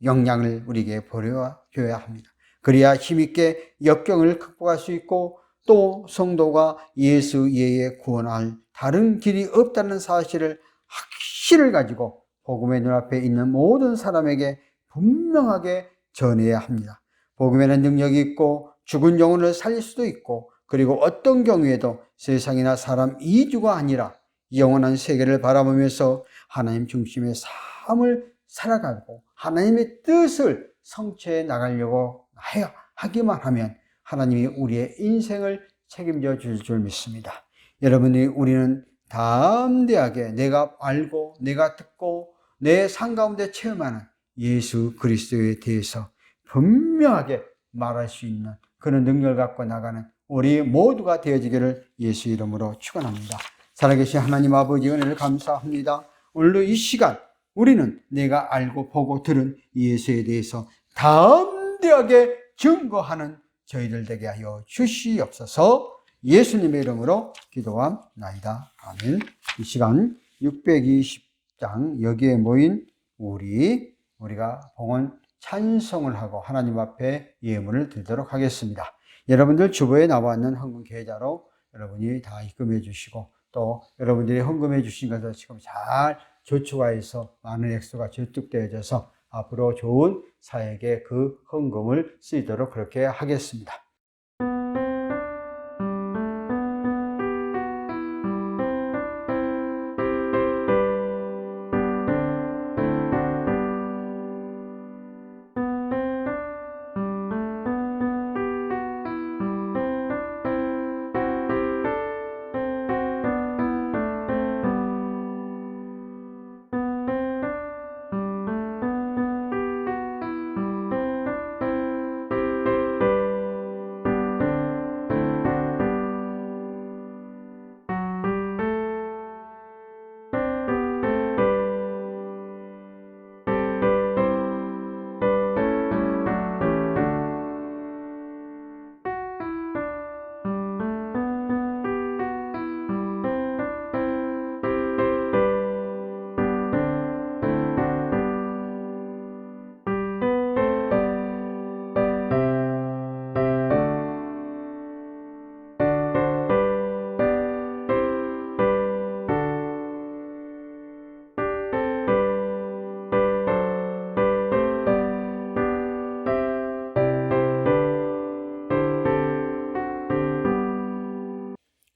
S1: 역량을 우리에게 보여줘야 합니다. 그래야 힘있게 역경을 극복할 수 있고 또 성도가 예수 외에 구원할 다른 길이 없다는 사실을 확신을 가지고 복음의 눈앞에 있는 모든 사람에게 분명하게 전해야 합니다. 복음에는 능력이 있고 죽은 영혼을 살릴 수도 있고 그리고 어떤 경우에도 세상이나 사람 이주가 아니라 영원한 세계를 바라보면서 하나님 중심의 삶을 살아가고 하나님의 뜻을 성취해 나가려고 하기만 하면 하나님이 우리의 인생을 책임져 주실 줄 믿습니다. 여러분이 우리는 담대하게 내가 알고 내가 듣고 내 삶 가운데 체험하는 예수 그리스도에 대해서 분명하게 말할 수 있는 그런 능력을 갖고 나가는 우리 모두가 되어지기를 예수 이름으로 축원합니다. 살아계신 하나님 아버지 은혜를 감사합니다. 오늘도 이 시간 우리는 내가 알고 보고 들은 예수에 대해서 담대하게 증거하는 저희들 되게 하여 주시옵소서. 예수님의 이름으로 기도함나이다. 아멘. 이 시간 620장 여기에 모인 우리가 봉헌 찬송을 하고 하나님 앞에 예물을 드리도록 하겠습니다. 여러분들 주보에 나와 있는 헌금 계좌로 여러분이 다 입금해 주시고 또 여러분들이 헌금해 주신 것을 지금 잘 저축화해서 많은 액수가 저축되어져서 앞으로 좋은 사역에 그 헌금을 쓰이도록 그렇게 하겠습니다.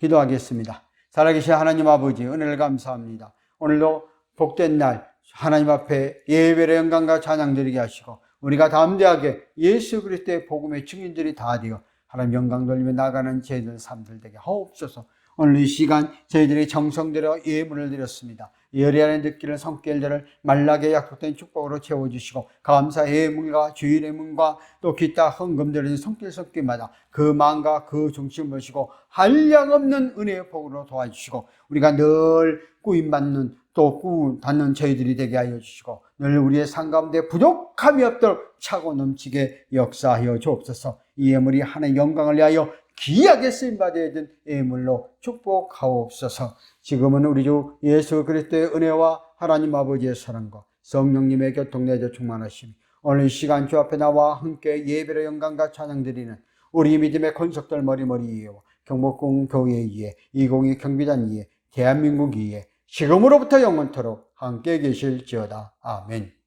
S1: 기도하겠습니다. 살아계신 하나님 아버지, 은혜를 감사합니다. 오늘도 복된 날 하나님 앞에 예배의 영광과 찬양 드리게 하시고 우리가 담대하게 예수 그리스도의 복음의 증인들이 다 되어 하나님 영광 돌리며 나가는 저희들 삶들 되게 하옵소서. 오늘 이 시간 저희들이 정성들여 예물을 드렸습니다. 열의 안에 느끼는 성결들을 말라게 약속된 축복으로 채워주시고 감사의 예물과 주일의 문과 또 기타 헌금들은 손길 섞기마다 그 마음과 그 중심을 보시고 한량없는 은혜의 복으로 도와주시고 우리가 늘 꾸임받는 또 구원받는 저희들이 되게 하여 주시고 늘 우리의 삶 가운데 부족함이 없도록 차고 넘치게 역사하여 주옵소서. 이 예물이 하나님의 영광을 위하여 귀하게 쓰임받아야 된 예물로 축복하옵소서. 지금은 우리 주 예수 그리스도의 은혜와 하나님 아버지의 사랑과 성령님의 교통내조 충만하심이 오늘 이 시간 주 앞에 나와 함께 예배의 영광과 찬양 드리는 우리 믿음의 권속들 머리머리 이해와 경복궁 교회 이해 202 경비단 이해 대한민국 이해 지금으로부터 영원토록 함께 계실지어다. 아멘.